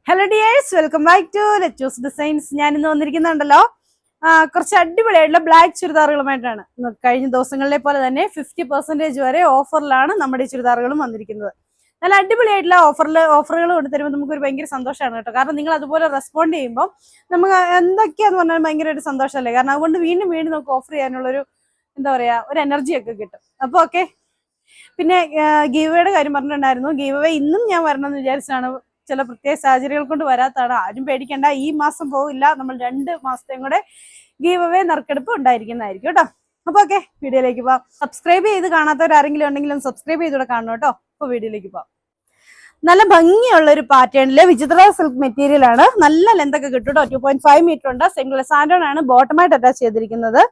Hello dears, welcome back to Lettuce Designs. ഞാൻ ഇന്ന് വന്നിരിക്കുന്നുണ്ടല്ലോ കുറച്ച് അടിപൊളിയായിട്ടുള്ള ബ്ലാക്ക് ചുരിദാറുകളുമായിട്ടാണ്. കഴിഞ്ഞ ദിവസങ്ങളിലെ പോലെ തന്നെ 50% വരെ ഓഫറിലാണ് നമ്മുടെ ഈ ചുരിദാറുകളും വന്നിരിക്കുന്നത്. നല്ല അടിപൊളിയായിട്ടുള്ള ഓഫറുകൾ കൊണ്ടുതരുമ്പോൾ നമുക്കൊരു ഭയങ്കര സന്തോഷമാണ് കേട്ടോ. കാരണം നിങ്ങൾ അതുപോലെ റെസ്പോണ്ട് ചെയ്യുമ്പോൾ നമുക്ക് എന്തൊക്കെയാന്ന് പറഞ്ഞാൽ ഭയങ്കരമായിട്ട് സന്തോഷമല്ലേ. കാരണം അതുകൊണ്ട് വീണ്ടും വീണ്ടും നമുക്ക് ഓഫർ ചെയ്യാനുള്ളൊരു എന്താ പറയാ, ഒരു എനർജിയൊക്കെ കിട്ടും. അപ്പോൾ ഓക്കെ. പിന്നെ ഗീവയുടെ കാര്യം പറഞ്ഞിട്ടുണ്ടായിരുന്നു. ഗീവ ഇന്നും ഞാൻ വരണമെന്ന് വിചാരിച്ചാണ്. ചില പ്രത്യേക സാഹചര്യങ്ങൾ കൊണ്ട് വരാത്താണ്. ആരും പേടിക്കേണ്ട, ഈ മാസം പോകില്ല. നമ്മൾ 2 മാസത്തെയും കൂടെ ഗീവ് അവേ നറുക്കെടുപ്പ് ഉണ്ടായിരിക്കുന്നതായിരിക്കും കേട്ടോ. അപ്പൊ ഓക്കെ, വീഡിയോയിലേക്ക് പോവാം. സബ്സ്ക്രൈബ് ചെയ്ത് കാണാത്തവരാരെങ്കിലും ഉണ്ടെങ്കിലും സബ്സ്ക്രൈബ് ചെയ്തൂടെ കാണണം കേട്ടോ. അപ്പൊ വീഡിയോയിലേക്ക് പോവാം. നല്ല ഭംഗിയുള്ള ഒരു പാറ്റേണില് വിചിത്ര സിൽക്ക് മെറ്റീരിയൽ ആണ്. നല്ല ലെന്ത് ഒക്കെ കിട്ടും കേട്ടോ. 2.5 മീറ്റർ ഉണ്ട്. സിംഗിൾ സാൻഡോൺ ആണ് ബോട്ടമായിട്ട് അറ്റാച്ച് ചെയ്തിരിക്കുന്നത്.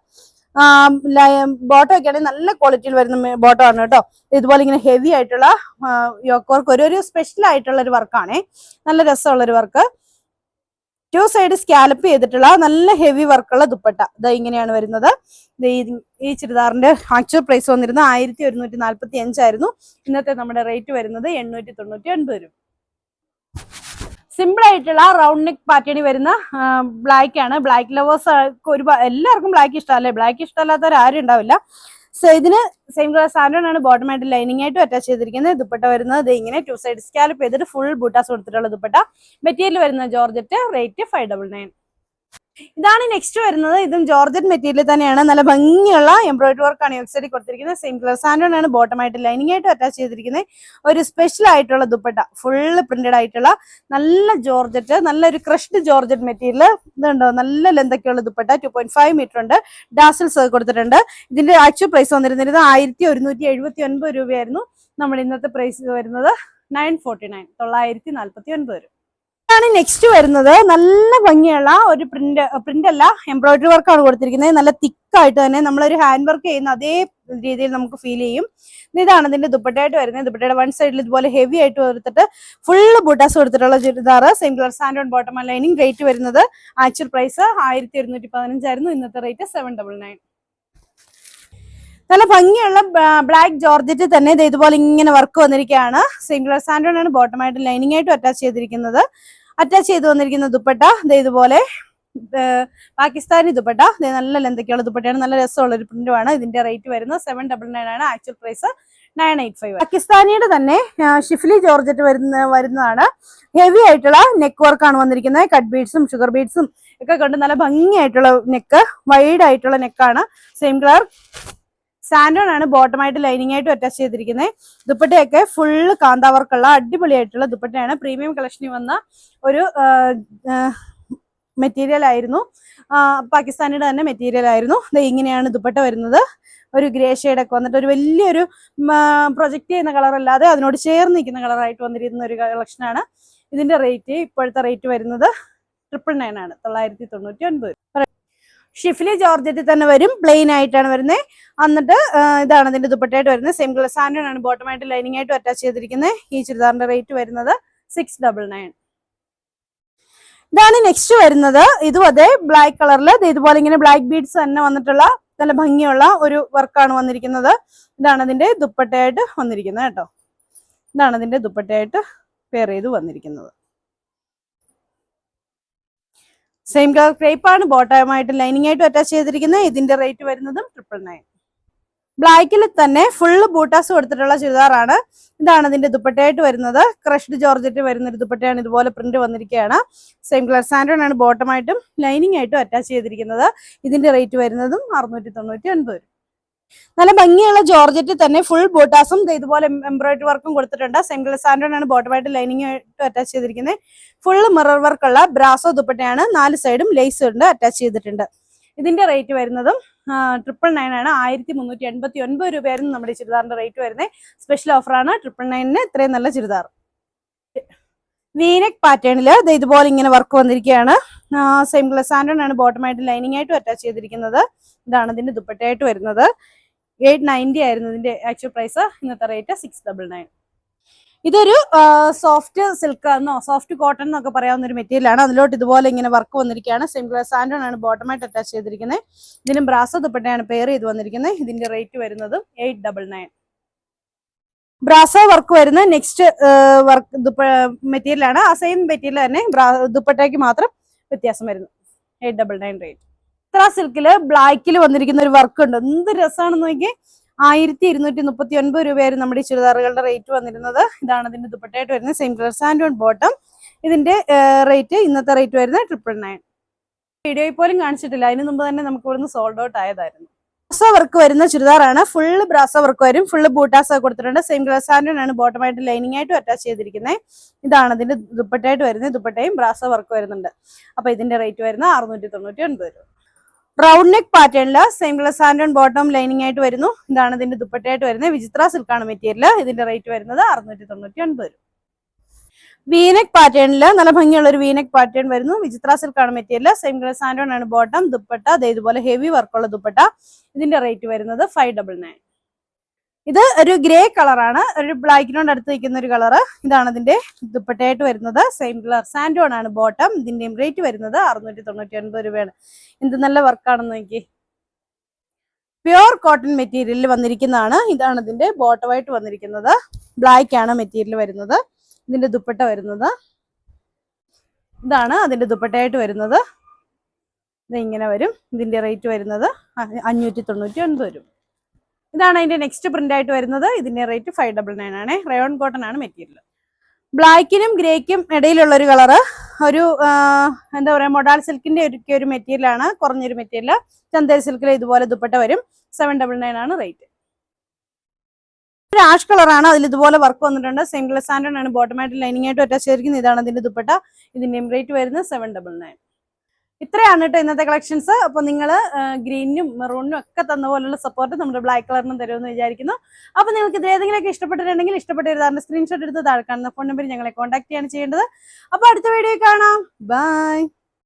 ബോട്ടം ഒക്കെ ആണെങ്കിൽ നല്ല ക്വാളിറ്റിയിൽ വരുന്ന ബോട്ടം ആണ് കേട്ടോ. ഇതുപോലെ ഇങ്ങനെ ഹെവി ആയിട്ടുള്ള യോക്ക് വർക്ക്, ഒരു സ്പെഷ്യൽ ആയിട്ടുള്ള ഒരു വർക്കാണേ. നല്ല രസമുള്ള ഒരു വർക്ക്. 2 സൈഡ് സ്കാലപ്പ് ചെയ്തിട്ടുള്ള നല്ല ഹെവി വർക്കുള്ള ദുപ്പട്ട. ഇത് ഇങ്ങനെയാണ് വരുന്നത്. ഈ ചുരിദാറിന്റെ ആക്ച്വൽ പ്രൈസ് വന്നിരുന്നത് 1145 ആയിരുന്നു. ഇന്നത്തെ നമ്മുടെ റേറ്റ് വരുന്നത് 899 രൂപ. സിമ്പിൾ ആയിട്ടുള്ള റൗണ്ട് നെക്ക് പാറ്റേണിൽ വരുന്ന ബ്ലാക്ക് ആണ്. ബ്ലാക്ക് ലവേഴ്സ് എല്ലാവർക്കും ബ്ലാക്ക് ഇഷ്ടമല്ലേ. ബ്ലാക്ക് ഇഷ്ടമല്ലാത്തവർ ആരും ഉണ്ടാവില്ല. സോ ഇതിന് സെയിം കളർ സാൻഡോൺ ആണ് ബോട്ടമായിട്ട് ലൈനിങ് ആയിട്ടും അറ്റാച്ച് ചെയ്തിരിക്കുന്നത്. ദുപ്പട്ട വരുന്നത് ഇങ്ങനെ 2 സൈഡ് സ്കാലപ്പ് ചെയ്തിട്ട് ഫുൾ ബൂട്ടാസ് കൊടുത്തിട്ടുള്ള ദുപ്പട്ട. മെറ്റീരിയൽ വരുന്നത് ജോർജറ്റ്. റേറ്റ് 599. ഇതാണ് നെക്സ്റ്റ് വരുന്നത്. ഇതും ജോർജറ്റ് മെറ്റീരിയൽ തന്നെയാണ്. നല്ല ഭംഗിയുള്ള എംബ്രോയിഡറി വർക്കാണ് യോക്ക് സൈഡിൽ കൊടുത്തിരിക്കുന്നത്. സെയിം കളർ സാൻഡോൺ ആണ് ബോട്ടമായിട്ട് ലൈനിങ് ആയിട്ട് അറ്റാച്ച് ചെയ്തിരിക്കുന്നത്. ഒരു സ്പെഷ്യൽ ആയിട്ടുള്ള ദുപ്പട്ട, ഫുള്ള് പ്രിന്റഡ് ആയിട്ടുള്ള നല്ല ജോർജറ്റ്, നല്ലൊരു ക്രഷ്ഡ് ജോർജറ്റ് മെറ്റീരിയൽ. ഇതുണ്ടോ, നല്ല ലെന്തൊക്കെയുള്ള ദുപ്പട്ട. 2.5 മീറ്റർ ഉണ്ട്. ഡാസിൽസ് കൊടുത്തിട്ടുണ്ട്. ഇതിന്റെ ആക്ച്വൽ പ്രൈസ് വന്നിരുന്നത് 1179 രൂപയായിരുന്നു. നമ്മുടെ ഇന്നത്തെ പ്രൈസ് വരുന്നത് 949 രൂപ. ാണ് നെക്സ്റ്റ് വരുന്നത്. നല്ല ഭംഗിയുള്ള ഒരു പ്രിന്റ് അല്ല, എംബ്രോയിഡറി വർക്കാണ് കൊടുത്തിരിക്കുന്നത്. നല്ല തിക്കായിട്ട് തന്നെ നമ്മളൊരു ഹാൻഡ് വർക്ക് ചെയ്യുന്ന അതേ രീതിയിൽ നമുക്ക് ഫീൽ ചെയ്യും. ഇതാണ് ഇതിന്റെ ദുപ്പട്ടയായിട്ട് വരുന്നത്. ദുപ്പട്ടയുടെ 1 സൈഡിൽ ഇതുപോലെ ഹെവി ആയിട്ട് കൊടുത്തിട്ട് ഫുള്ള് ബൂട്ടാസ് കൊടുത്തിട്ടുള്ള churidar. Same colour santoon bottom lining. Rate വരുന്നത് ആക്ച്വൽ പ്രൈസ് 1115 ആയിരുന്നു. ഇന്നത്തെ റേറ്റ് 799. നല്ല ഭംഗിയുള്ള ബ്ലാക്ക് ജോർജറ്റ് തന്നെ ഇതുപോലെ ഇങ്ങനെ വർക്ക് വന്നിരിക്കുകയാണ്. സെയിം കളർ സാൻഡോൺ ആണ് ബോട്ടമായിട്ട് ലൈനിങ് ആയിട്ടും അറ്റാച്ച് ചെയ്തിരിക്കുന്നത്. അറ്റാച്ച് ചെയ്ത് വന്നിരിക്കുന്ന ദുപ്പട്ട ഇതുപോലെ പാകിസ്ഥാനി ദുപ്പട്ട. നല്ല ലെന്തൊക്കെയുള്ള ദുപ്പട്ടയാണ്. നല്ല രസമുള്ള ഒരു പ്രിന്റുമാണ്. ഇതിന്റെ റേറ്റ് വരുന്നത് 799 ആണ്. Actual price 985. പാകിസ്ഥാനിയുടെ തന്നെ ഷിഫ്ലി ജോർജറ്റ് വരുന്നതാണ്. ഹെവി ആയിട്ടുള്ള നെക്ക് വർക്കാണ് വന്നിരിക്കുന്നത്. കട്ട് ബീഡ്സും ഷുഗർ ബീഡ്സും ഒക്കെ കൊണ്ട് നല്ല ഭംഗിയായിട്ടുള്ള നെക്ക്, വൈഡ് ആയിട്ടുള്ള നെക്കാണ്. സെയിം കളർ സാൻഡോൺ ആണ് ബോട്ടമായിട്ട് ലൈനിങ് ആയിട്ടും അറ്റാച്ച് ചെയ്തിരിക്കുന്നത്. ദുപ്പട്ടയൊക്കെ ഫുള്ള് കാന്താവർക്കുള്ള അടിപൊളിയായിട്ടുള്ള ദുപ്പട്ടയാണ്. പ്രീമിയം കളക്ഷനിൽ വന്ന ഒരു മെറ്റീരിയൽ ആയിരുന്നു. പാകിസ്ഥാനിയുടെ തന്നെ മെറ്റീരിയൽ ആയിരുന്നു. ഇങ്ങനെയാണ് ദുപ്പട്ട വരുന്നത്. ഒരു ഗ്രേ ഷെയ്ഡൊക്കെ വന്നിട്ട് ഒരു വലിയൊരു പ്രൊജക്ട് ചെയ്യുന്ന കളർ അല്ലാതെ അതിനോട് ചേർന്ന് നിൽക്കുന്ന കളറായിട്ട് വന്നിരിക്കുന്ന ഒരു കളക്ഷനാണ്. ഇതിന്റെ റേറ്റ് ഇപ്പോഴത്തെ റേറ്റ് വരുന്നത് 999 ആണ്. 999. ഷിഫ്ലി ജോർജറ്റ് തന്നെ വരും. പ്ലെയിൻ ആയിട്ടാണ് വരുന്നത്. എന്നിട്ട് ഇതാണ് ഇതിന്റെ ദുപ്പട്ടയായിട്ട് വരുന്നത്. സെയിം കളർ സാൻഡോൺ ആണ് ബോട്ടമായിട്ട് ലൈനിങ് ആയിട്ട് അറ്റാച്ച് ചെയ്തിരിക്കുന്നത്. ഈ ചുരിദാറിന്റെ റേറ്റ് വരുന്നത് 699. ഇതാണ് നെക്സ്റ്റ് വരുന്നത്. ഇതും അതെ ബ്ലാക്ക് കളറിൽ ഇതുപോലെ ഇങ്ങനെ ബ്ലാക്ക് ബീഡ്സ് തന്നെ വന്നിട്ടുള്ള നല്ല ഭംഗിയുള്ള ഒരു വർക്കാണ് വന്നിരിക്കുന്നത്. ഇതാണ് ഇതിന്റെ ദുപ്പട്ടയായിട്ട് വന്നിരിക്കുന്നത് കേട്ടോ. ഇതാണ് ഇതിന്റെ ദുപ്പട്ടയായിട്ട് പെയർ ചെയ്ത് വന്നിരിക്കുന്നത്. സെയിം കളർ ക്രേപ്പ് ആണ് ബോട്ടമായിട്ട് ലൈനിങ് ആയിട്ട് അറ്റാച്ച് ചെയ്തിരിക്കുന്നത്. ഇതിന്റെ റേറ്റ് വരുന്നതും 999. ബ്ലാക്കിൽ തന്നെ ഫുള്ള് ബൂട്ടാസ് കൊടുത്തിട്ടുള്ള ചുരിദാറാണ്. ഇതാണ് ഇതിന്റെ ദുപ്പട്ടയായിട്ട് വരുന്നത്. ക്രഷ്ഡ് ജോർജറ്റ് വരുന്ന ഒരു ദുപ്പട്ടയാണ്. ഇതുപോലെ പ്രിന്റ് വന്നിരിക്കുകയാണ്. സെയിം കളർ സാൻഡോൺ ആണ് ബോട്ടമായിട്ടും ലൈനിങ് ആയിട്ടും അറ്റാച്ച് ചെയ്തിരിക്കുന്നത്. ഇതിന്റെ റേറ്റ് വരുന്നതും 699. നല്ല ഭംഗിയുള്ള ജോർജറ്റ് തന്നെ ഫുൾ ബൂട്ടാസും ഇതുപോലെ എംബ്രോയിഡറി വർക്കും കൊടുത്തിട്ടുണ്ട്. സെയിം കളർ സാൻഡോൺ ആണ് ബോട്ടമായിട്ട് ലൈനിങ് ആയിട്ട് അറ്റാച്ച് ചെയ്തിരിക്കുന്നത്. ഫുള്ള് മിറർ വർക്കുള്ള ബ്രാസോ ദുപ്പട്ടയാണ്. 4 സൈഡും ലേസ് ഉണ്ട് അറ്റാച്ച് ചെയ്തിട്ടുണ്ട്. ഇതിന്റെ റേറ്റ് വരുന്നതും 999 ആണ്. 1389 രൂപയായിരുന്നു നമ്മുടെ ചുരിദാറിന്റെ റേറ്റ് വരുന്നത്. സ്പെഷ്യൽ ഓഫറാണ് 999 ഇത്രയും നല്ല ചുരിദാർ. വീനെക്ക് പാറ്റേണില് ഇതുപോലെ ഇങ്ങനെ വർക്ക് വന്നിരിക്കുകയാണ്. സെയിം കളർ സാൻഡോൺ ആണ് ബോട്ടമായിട്ട് ലൈനിങ് ആയിട്ടും അറ്റാച്ച് ചെയ്തിരിക്കുന്നത്. ഇതാണ് ഇതിന്റെ ദുപ്പട്ടയായിട്ട് വരുന്നത്. 890 ആയിരുന്നു ഇതിന്റെ ആക്ച്വൽ പ്രൈസ്. ഇന്നത്തെ റേറ്റ് 699. ഇതൊരു സോഫ്റ്റ് സിൽക്ക് എന്നോ സോഫ്റ്റ് കോട്ടൺ എന്നൊക്കെ പറയാവുന്ന ഒരു മെറ്റീരിയൽ ആണ്. അതിലോട്ട് ഇതുപോലെ ഇങ്ങനെ വർക്ക് വന്നിരിക്കുകയാണ്. സെയിം കളർ സാൻഡോൺ ആണ് ബോട്ടമായിട്ട് അറ്റാച്ച് ചെയ്തിരിക്കുന്നത്. ഇതിലും ബ്രാസോ ദുപ്പട്ടയാണ് പെയർ ചെയ്ത് വന്നിരിക്കുന്നത്. ഇതിന്റെ റേറ്റ് വരുന്നത് 899. ബ്രാസോ വർക്ക് വരുന്ന നെക്സ്റ്റ് വർക്ക് മെറ്റീരിയൽ ആണ്. ആ സെയിം മെറ്റീരിയൽ തന്നെ ദുപ്പട്ടയ്ക്ക് മാത്രം വ്യത്യാസം വരുന്നു. 899 റേറ്റ്. ചിത്ര സിൽക്കില് ബ്ലാക്കിൽ വന്നിരിക്കുന്ന ഒരു വർക്ക് ഉണ്ട്. എന്ത് രസമാണെന്ന് നോക്കി. 1239 രൂപയായിരുന്നു നമ്മുടെ ഈ ചുരിദാറുകളുടെ റേറ്റ് വന്നിരുന്നത്. ഇതാണ് ഇതിന്റെ ദുപ്പട്ടയായിട്ട് വരുന്നത്. Same colour santoon bottom. ഇതിന്റെ റേറ്റ് ഇന്നത്തെ റേറ്റ് വരുന്നത് 999. വീഡിയോയിൽ പോലും കാണിച്ചിട്ടില്ല. അതിന് മുമ്പ് തന്നെ നമുക്ക് ഇവിടുന്ന് സോൾഡ് ഔട്ട് ആയതായിരുന്നു. ബ്രാസോ വർക്ക് വരുന്ന ചുരിദാറാണ്. ഫുള്ള് ബ്രാസോ വർക്ക് വരും. ഫുള്ള് ബൂട്ടാസ് കൊടുത്തിട്ടുണ്ട്. സെയിം കളർ സാൻഡ് ആണ് ബോട്ടമായിട്ട് ലൈനിങ് ആയിട്ടും അറ്റാച്ച് ചെയ്തിരിക്കുന്നത്. ഇതാണ് ഇതിന്റെ ദുപ്പട്ടയായിട്ട് വരുന്നത്. ദുപ്പട്ടയും ബ്രാസോ വർക്ക് വരുന്നുണ്ട്. അപ്പൊ ഇതിന്റെ റേറ്റ് വരുന്നത് 699 രൂപ. റൗണ്ട് നെക്ക് പാറ്റേണില് same colour santoon bottom lining ആയിട്ട് വരുന്നു. ഇതാണ് ഇതിന്റെ ദുപ്പട്ടയായിട്ട് വരുന്നത്. വിചിത്ര സിൽക്കാണ് മെറ്റീരിയൽ. ഇതിന്റെ റേറ്റ് വരുന്നത് 699 രൂപ. വീനെക് പാറ്റേണില് നല്ല ഭംഗിയുള്ള ഒരു വീനെക് പാറ്റേൺ വരുന്നു. വിചിത്ര സിൽക്കാണ് material. Same colour santoon ആണ് ബോട്ടം. ദുപ്പട്ട ഇതുപോലെ ഹെവി വർക്കുള്ള ദുപ്പട്ട. ഇതിന്റെ റേറ്റ് വരുന്നത് 599. ഇത് ഒരു ഗ്രേ കളറാണ്. ഒരു ബ്ലാക്കിനോട് അടുത്ത് നിൽക്കുന്ന ഒരു കളറ്. ഇതാണ് ഇതിന്റെ ദുപ്പട്ടയായിട്ട് വരുന്നത്. സെയിം കളർ സാൻഡ് ഓൺ ആണ് ബോട്ടം. ഇതിന്റെയും റേറ്റ് വരുന്നത് 699 രൂപയാണ്. എന്ത് നല്ല വർക്കാണെന്ന് നോക്കി. പ്യുവർ കോട്ടൺ മെറ്റീരിയലിൽ വന്നിരിക്കുന്നതാണ്. ഇതാണ് ഇതിന്റെ ബോട്ടമായിട്ട് വന്നിരിക്കുന്നത്. ബ്ലാക്ക് ആണ് മെറ്റീരിയൽ വരുന്നത്. ഇതിന്റെ ദുപ്പട്ട വരുന്നത് ഇതാണ്. അതിന്റെ ദുപ്പട്ടയായിട്ട് വരുന്നത് ഇത് ഇങ്ങനെ വരും. ഇതിന്റെ റേറ്റ് വരുന്നത് 599 വരും. ഇതാണ് അതിന്റെ നെക്സ്റ്റ് പ്രിന്റ് ആയിട്ട് വരുന്നത്. ഇതിന്റെ റേറ്റ് 599 ആണ്. റയോൺ കോട്ടൺ ആണ് മെറ്റീരിയൽ. ബ്ലാക്കിനും ഗ്രേക്കും ഇടയിലുള്ള ഒരു കളറ്. ഒരു എന്താ പറയാ, മൊഡാൾ സിൽക്കിന്റെ ഒരു മെറ്റീരിയൽ ആണ്. കുറഞ്ഞൊരു മെറ്റീരിയൽ. ചന്ദേരി സിൽക്കിൽ ഇതുപോലെ ദുപ്പട്ട വരും. 799 ആണ് റേറ്റ്. ഒരു ആഷ് കളറാണ്. അതിൽ ഇതുപോലെ വർക്ക് വന്നിട്ടുണ്ട്. സെയിം കളർ സാൻഡ് ആണ് ബോട്ടമായിട്ട് ലൈനിങ് ആയിട്ട് അറ്റാച്ച് ചെയ്തിരിക്കുന്നത്. ഇതാണ് അതിന്റെ ദുപ്പട്ട. ഇതിന്റെ റേറ്റ് വരുന്നത് 799. ഇത്രയാണ് കേട്ടോ ഇന്നത്തെ കളക്ഷൻസ്. അപ്പൊ നിങ്ങൾ ഗ്രീനും മെറൂണിനും ഒക്കെ തന്ന പോലുള്ള സപ്പോർട്ട് നമ്മുടെ ബ്ലാക്ക് കളറിനും തരുമെന്ന് വിചാരിക്കുന്നു. അപ്പൊ നിങ്ങൾക്ക് ഇത് ഏതെങ്കിലുമൊക്കെ ഇഷ്ടപ്പെട്ടിട്ടുണ്ടെങ്കിൽ ഇഷ്ടപ്പെട്ട സ്ക്രീൻഷോട്ട് എടുത്ത് താഴെ കാണുന്ന ഫോൺ നമ്പറിൽ ഞങ്ങളെ കോൺടാക്ട് ചെയ്യാണ് ചെയ്യേണ്ടത്. അപ്പൊ അടുത്ത വീഡിയോ കാണാം. ബൈ.